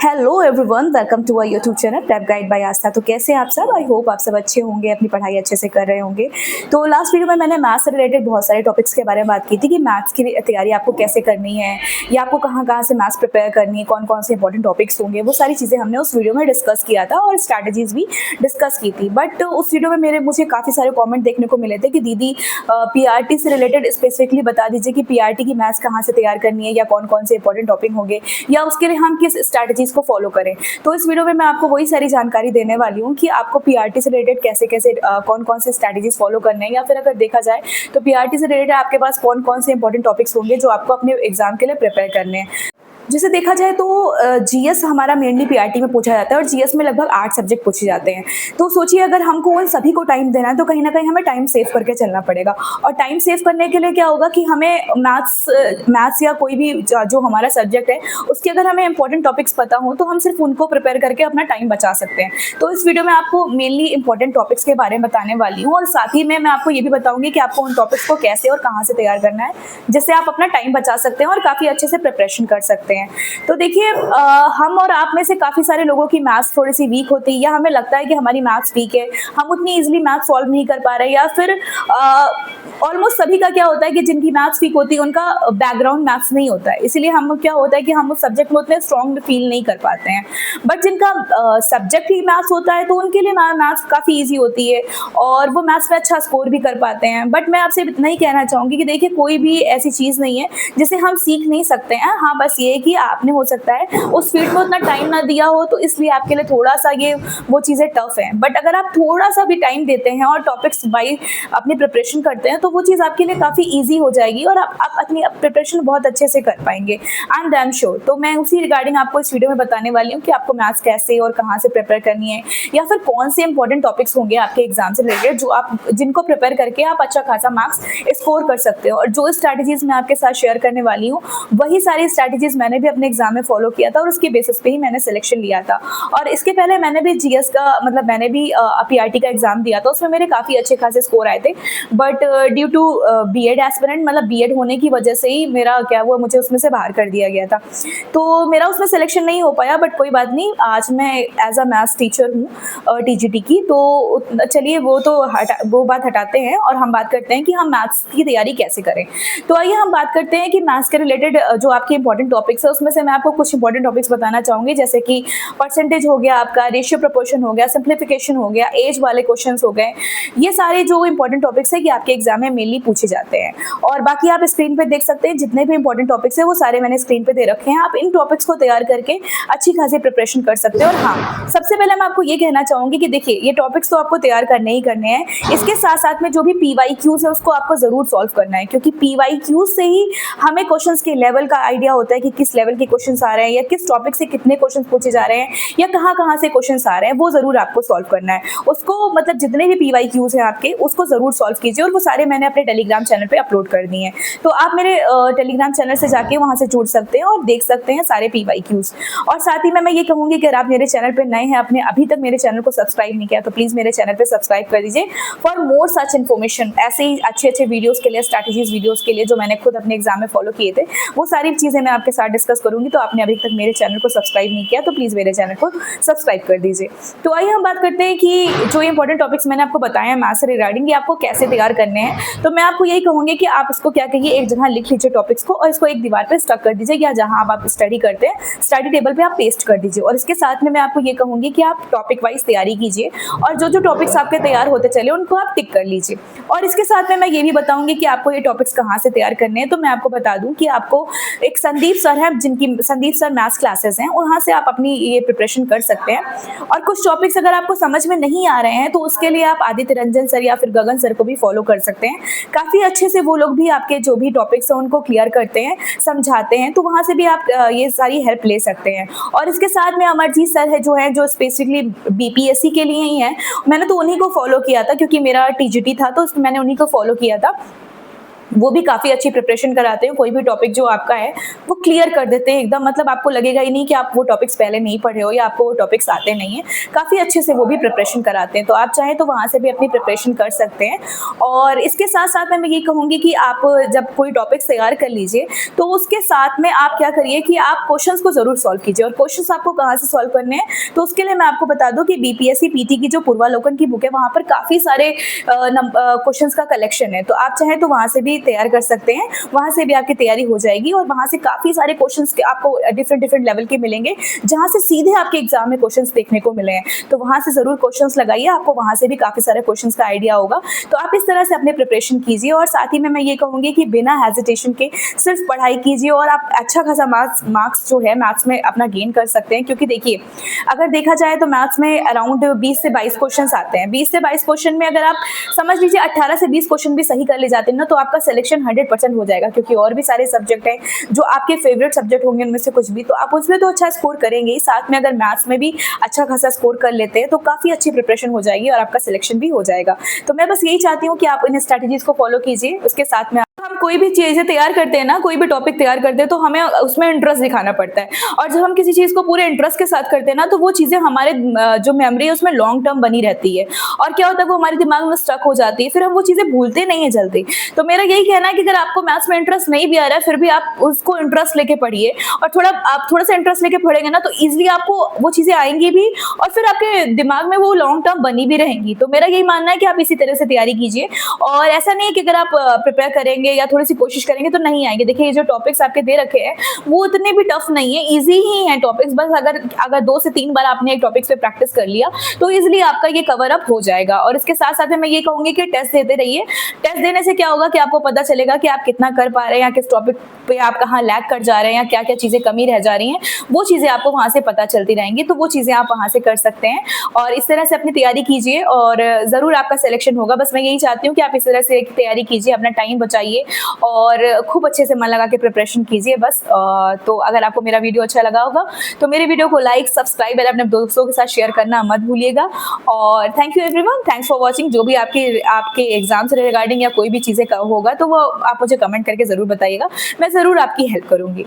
Hello everyone, welcome to our YouTube channel prep guide by Aastha. तो कैसे हैं आप सब? आई होप आप सब अच्छे होंगे, अपनी पढ़ाई अच्छे से कर रहे होंगे। तो लास्ट वीडियो में मैंने मैथ्स से रिलेटेड बहुत सारे टॉपिक्स के बारे में बात की थी कि मैथ्स की तैयारी आपको कैसे करनी है या आपको कहाँ से मैथ्स प्रिपेयर करनी है, कौन से इंपॉर्टेंट टॉपिक्स होंगे, वो सारी चीज़ें हमने उस वीडियो में डिस्कस किया था और स्ट्रैटेजीज भी डिस्कस की थी। बट उस वीडियो में मुझे काफ़ी सारे कॉमेंट देखने को मिले थे कि दीदी पीआरटी से रिलेटेड स्पेसिफिकली बता दीजिए कि पीआरटी की मैथ्स कहाँ से तैयार करनी है या कौन से इंपॉर्टेंट टॉपिक होंगे या उसके लिए हम किस स्ट्रैटेजीज को फॉलो करें। तो इस वीडियो में मैं आपको वही सारी जानकारी देने वाली हूँ कि आपको पीआरटी से रिलेटेड कैसे कौन से स्ट्रैटेजीज फॉलो करने हैं, या फिर अगर देखा जाए तो पीआरटी से रिलेटेड आपके पास कौन से इंपॉर्टेंट टॉपिक्स होंगे जो आपको अपने एग्जाम के लिए प्रिपेयर करने हैं। जैसे देखा जाए तो जीएस हमारा मेनली पीआरटी में पूछा जाता है और जीएस में लगभग 8 सब्जेक्ट पूछे जाते हैं। तो सोचिए अगर हमको उन सभी को टाइम देना है तो कहीं ना कहीं हमें टाइम सेव करके चलना पड़ेगा। और टाइम सेव करने के लिए क्या होगा कि हमें मैथ्स या कोई भी जो हमारा सब्जेक्ट है उसके अगर हमें इंपॉर्टेंट टॉपिक्स पता हो तो हम सिर्फ उनको प्रिपेयर करके अपना टाइम बचा सकते हैं। तो इस वीडियो में आपको मेनली इंपॉर्टेंट टॉपिक्स के बारे में बताने वाली हूँ और साथ ही में मैं आपको ये भी बताऊंगी कि आपको उन टॉपिक्स को कैसे और कहाँ से तैयार करना है जिससे आप अपना टाइम बचा सकते हैं और काफ़ी अच्छे से प्रिपरेशन कर सकते हैं। तो देखिए हम और आप में से काफ़ी सारे लोगों की मैथ्स थोड़ी सी वीक होती है या हमें लगता है कि हमारी मैथ्स वीक है, हम उतनी इजीली मैथ्स सॉल्व नहीं कर पा रहे, या फिर ऑलमोस्ट सभी का क्या होता है कि जिनकी मैथ्स वीक होती है उनका बैकग्राउंड मैथ्स नहीं होता है, इसीलिए हम क्या होता है कि हम उस सब्जेक्ट में उतने स्ट्रॉन्ग फील नहीं कर पाते हैं। बट जिनका सब्जेक्ट ही मैथ्स होता है तो उनके लिए मैथ्स काफ़ी ईजी होती है और वो मैथ्स में अच्छा स्कोर भी कर पाते हैं। बट मैं आपसे इतना ही कहना चाहूँगी कि देखिए कोई भी ऐसी चीज़ नहीं है जिसे हम सीख नहीं सकते हैं। हाँ, बस ये है कि आपने हो सकता है उस फील्ड में उतना टाइम ना दिया हो तो इसलिए आपके लिए थोड़ा सा ये वो चीज़ें टफ है। बट अगर आप थोड़ा सा भी टाइम देते हैं और टॉपिक्स बाई अपनी प्रिपरेशन करते हैं तो वो चीज़ आपके लिए काफ़ी ईजी हो जाएगी और आप अपनी प्रिपरेशन बहुत अच्छे से कर पाएंगे। I am damn sure. तो मैं उसी रिगार्डिंग आपको इस वीडियो में बताने वाली हूँ कि आपको मैथ्स कैसे और कहाँ से प्रिपेयर करनी है या फिर कौन से इंपॉर्टेंट टॉपिक्स होंगे आपके एग्जाम से रिलेटेड जो आप जिनको प्रिपेयर करके आप अच्छा खासा मार्क्स स्कोर कर सकते हो। और जो स्ट्रैटेजीज मैं आपके साथ शेयर करने वाली हूँ वही सारी स्ट्रैटेजीज मैंने भी अपने एग्जाम में फॉलो किया था और उसके बेसिस पे ही मैंने सिलेक्शन लिया था। और इसके पहले मैंने भी जीएस का मतलब मैंने भी पीआरटी का एग्जाम दिया था, उसमें मेरे काफ़ी अच्छे खासे स्कोर आए थे। But due to BEd aspirant मतलब बीएड होने की वजह से ही मेरा क्या हुआ, मुझे उसमें से बाहर कर दिया गया था, तो मेरा उसमें सिलेक्शन नहीं हो पाया। बट कोई बात नहीं, आज मैं एज अ मैथ्स टीचर हूँ टीजीटी की। तो चलिए वो बात हटाते हैं और हम बात करते हैं कि हम मैथ्स की तैयारी कैसे करें। तो आइए हम बात करते हैं कि मैथ्स के रिलेटेड जो आपके इंपॉर्टेंट टॉपिक्स है उसमें से मैं आपको कुछ इंपॉर्टेंट टॉपिक्स बताना चाहूंगी, जैसे कि परसेंटेज हो गया, आपका रेशियो प्रोपोर्शन हो गया, सिंप्लीफिकेशन हो गया, एज वाले क्वेश्चंस हो गए। ये सारे जो इंपॉर्टेंट टॉपिक्स है कि आपके एग्जाम में मेनली पूछे जाते हैं। और बाकी आप स्क्रीन पे देख सकते हैं जितने भी इंपॉर्टेंट टॉपिक्स है वो सारे मैंने स्क्रीन पे दे रखे हैं। आप इन टॉपिक्स को तैयार करके अच्छी खासी प्रिपरेशन कर सकते हैं। और हाँ, सबसे पहले मैं आपको ये कहना चाहूंगी कि देखिए ये टॉपिक्स तो आपको तैयार करने ही करने हैं, इसके साथ साथ में जो भी पीवाईक्यूज है उसको आपको जरूर सॉल्व करना है, क्योंकि पीवाईक्यूज से ही हमें क्वेश्चंस के लेवल का आइडिया होता है कि किस लेवल के क्वेश्चंस आ रहे हैं या किस टॉपिक से कितने क्वेश्चंस पूछे जा रहे हैं या कहाँ से क्वेश्चंस आ रहे हैं, वो जरूर आपको सॉल्व करना है। उसको मतलब जितने भी पीवाईक्यूज हैं आपके उसको जरूर सॉल्व कीजिए और वो सारे मैंने अपने टेलीग्राम चैनल पे अपलोड कर दिए हैं। तो आप मेरे टेलीग्राम चैनल से जाके वहां से जुड़ सकते हैं और देख सकते हैं सारे पीवाईक्यूज। और साथ ही में मैं ये कहूंगी कि अगर आप मेरे चैनल पे नए हैं, आपने अभी तक मेरे चैनल को सब्सक्राइब नहीं किया तो प्लीज मेरे चैनल पे सब्सक्राइब कर दीजिए फॉर मोर सच इन्फॉर्मेशन। ऐसे ही अच्छे वीडियोस के लिए, स्ट्रैटेजीज वीडियोस के लिए जो मैंने खुद अपने एग्जाम में फॉलो किए थे, वो सारी चीजें मैं आपके साथ डिस्कस करूंगी। तो आपने अभी तक मेरे चैनल को सब्सक्राइब नहीं किया तो प्लीज मेरे चैनल को सब्सक्राइब कर दीजिए। तो आइए हम बात करते हैं कि जो इंपॉर्टेंट टॉपिक्स मैंने आपको बताए हैं मैथ्स से रिगार्डिंग, ये आपको कैसे तैयार करने हैं। तो मैं आपको यही कहूंगी कि आप इसको क्या करिए, एक जगह लिख लीजिए टॉपिक्स को और इसको एक दीवार पे स्टक कर दीजिए या जहां आप स्टडी करते हैं स्टडी टेबल पे आप पेस्ट कर दीजिए। और इसके साथ में मैं आपको ये कहूंगी कि आप टॉपिक वाइज तैयारी कीजिए और जो टॉपिक्स आपके तैयार होते चले उनको आप टिक कर लीजिए। और इसके साथ में मैं ये भी बताऊंगी कि आपको ये टॉपिक्स कहाँ से तैयार करने हैं। तो मैं आपको बता दूं कि आपको एक संदीप सर है, जिनकी संदीप सर मैथ्स क्लासेस हैं, वहां से आप अपनी ये प्रिपरेशन कर सकते हैं। और कुछ टॉपिक्स अगर आपको समझ में नहीं आ रहे हैं तो उसके लिए आप आदित्य रंजन सर या फिर गगन सर को भी फॉलो कर सकते हैं। काफी अच्छे से वो लोग भी आपके जो भी टॉपिक्स हैं उनको क्लियर करते हैं, समझाते हैं, तो वहां से भी आप ये सारी हेल्प ले सकते हैं। और इसके साथ में अमरजीत सर है जो स्पेसिफिकली बीपीएससी के लिए ही है, मैंने तो उन्हीं को फॉलो किया था क्योंकि मेरा टीजीटी था तो मैंने उन्हीं को फॉलो किया था। वो भी काफ़ी अच्छी प्रिपरेशन कराते हैं, कोई भी टॉपिक जो आपका है, वो क्लियर कर देते हैं एकदम, मतलब आपको लगेगा ही नहीं कि आप वो टॉपिक्स पहले नहीं पढ़े हो या आपको वो टॉपिक्स आते नहीं हैं। काफ़ी अच्छे से वो भी प्रिपरेशन कराते हैं, तो आप चाहें तो वहाँ से भी अपनी प्रिपरेशन कर सकते हैं। और इसके साथ-साथ मैं ये कहूँगी कि आप जब कोई टॉपिक्स तैयार कर लीजिए, तो उसके साथ में आप क्या करिए कि आप क्वेश्चंस को ज़रूर सॉल्व कीजिए। और क्वेश्चंस आपको कहाँ से सॉल्व करने हैं, तो उसके लिए मैं आपको बता दूँ कि बीपीएससी पीटी की जो पूर्वालोकन की बुक है, वहाँ पर काफ़ी सारे क्वेश्चंस का कलेक्शन है, तो आप चाहें तो वहाँ से भी तैयार कर सकते हैं। वहाँ से भी आपकी तैयारी हो जाएगी और वहाँ से काफ़ी सारे क्वेश्चंस के आपको डिफरेंट डिफरेंट लेवल के मिलेंगे, जहाँ से सीधे आपके एग्जाम में क्वेश्चंस देखने को मिले हैं। तो वहाँ से ज़रूर क्वेश्चंस लगाइए, आपको वहाँ से भी काफ़ी सारे क्वेश्चंस का आइडिया होगा। तो आप इस तरह से अपने प्रिपरेशन कीजिए और साथ ही में मैं ये कहूँगी कि बिना हेजिटेशन के सिर्फ पढ़ाई कीजिए और आप अच्छा खासा मार्क्स जो है मैथ्स में अपना गेन कर सकते हैं। क्योंकि देखिए, अगर देखा जाए तो मैथ्स में अराउंड 20 से 22 क्वेश्चंस आते हैं। 20 से 22 क्वेश्चन में अगर आप समझ लीजिए 18 से 20 क्वेश्चन भी सही कर ले जाते हैं ना, तो आपका सिलेक्शन 100% हो जाएगा। क्योंकि और भी सारे सब्जेक्ट हैं जो आपके फेवरेट सब्जेक्ट होंगे, उनमें से कुछ भी, तो आप उसमें तो अच्छा स्कोर करेंगे ही, साथ में अगर मैथ्स में भी अच्छा खासा स्कोर कर लेते हैं तो काफ़ी अच्छी प्रिपरेशन हो जाएगी और आपका सिलेक्शन भी हो जाएगा। तो मैं बस यही चाहती हूँ कि आप इन स्ट्रैटेजीज को फॉलो कीजिए। उसके साथ में हम कोई भी चीज़ें तैयार करते हैं ना, कोई भी टॉपिक तैयार करते हैं, तो हमें उसमें इंटरेस्ट दिखाना पड़ता है। और जब हम किसी चीज़ को पूरे इंटरेस्ट के साथ करते हैं ना, तो वो चीज़ें हमारे जो मेमोरी है उसमें लॉन्ग टर्म बनी रहती है। और क्या होता है, वो हमारे दिमाग में स्टक हो जाती है, फिर हम वो चीज़ें भूलते नहीं हैं जल्दी। तो मेरा यही कहना है कि अगर आपको मैथ्स में इंटरेस्ट नहीं भी आ रहा है, फिर भी आप उसको इंटरेस्ट लेके पढ़िए। और आप थोड़ा सा इंटरेस्ट लेके पढ़ेंगे ना, तो ईजिली आपको वो चीज़ें आएंगी भी और फिर आपके दिमाग में वो लॉन्ग टर्म बनी भी रहेंगी। तो मेरा यही मानना है कि आप इसी तरह से तैयारी कीजिए। और ऐसा नहीं है कि अगर आप प्रिपेयर करेंगे या थोड़ी सी कोशिश करेंगे तो नहीं आएंगे। देखिए, ये जो टॉपिक्स आपके दे रखे हैं वो उतने भी टफ नहीं है, इजी ही है टॉपिक्स। बस अगर 2 से 3 बार आपने एक टॉपिक्स पे प्रैक्टिस कर लिया, तो इजिली आपका ये कवर अप हो जाएगा। और इसके साथ साथ मैं ये कहूंगी कि टेस्ट देते रहिए। टेस्ट देने से क्या होगा कि आपको पता चलेगा कि आप कितना कर पा रहे हैं या किस टॉपिक पे आप कहाँ लैग कर जा रहे हैं या क्या क्या चीजें कमी रह जा रही हैं। वो चीजें आपको वहां से पता चलती रहेंगी, तो वो चीजें आप वहां से कर सकते हैं। और इस तरह से अपनी तैयारी कीजिए और जरूर आपका सिलेक्शन होगा। बस मैं यही चाहती हूँ कि आप इस तरह से तैयारी कीजिए, अपना टाइम बचाइए और खूब अच्छे से मन लगा के प्रिपरेशन कीजिए बस। तो अगर आपको मेरा वीडियो अच्छा लगा होगा तो मेरे वीडियो को लाइक, सब्सक्राइब और अपने दोस्तों के साथ शेयर करना मत भूलिएगा। और thank you everyone, thanks for watching. जो भी आपके एग्जाम से रिगार्डिंग या कोई भी चीज़ें होगा तो वो आप मुझे कमेंट करके ज़रूर बताइएगा, मैं ज़रूर आपकी हेल्प करूँगी।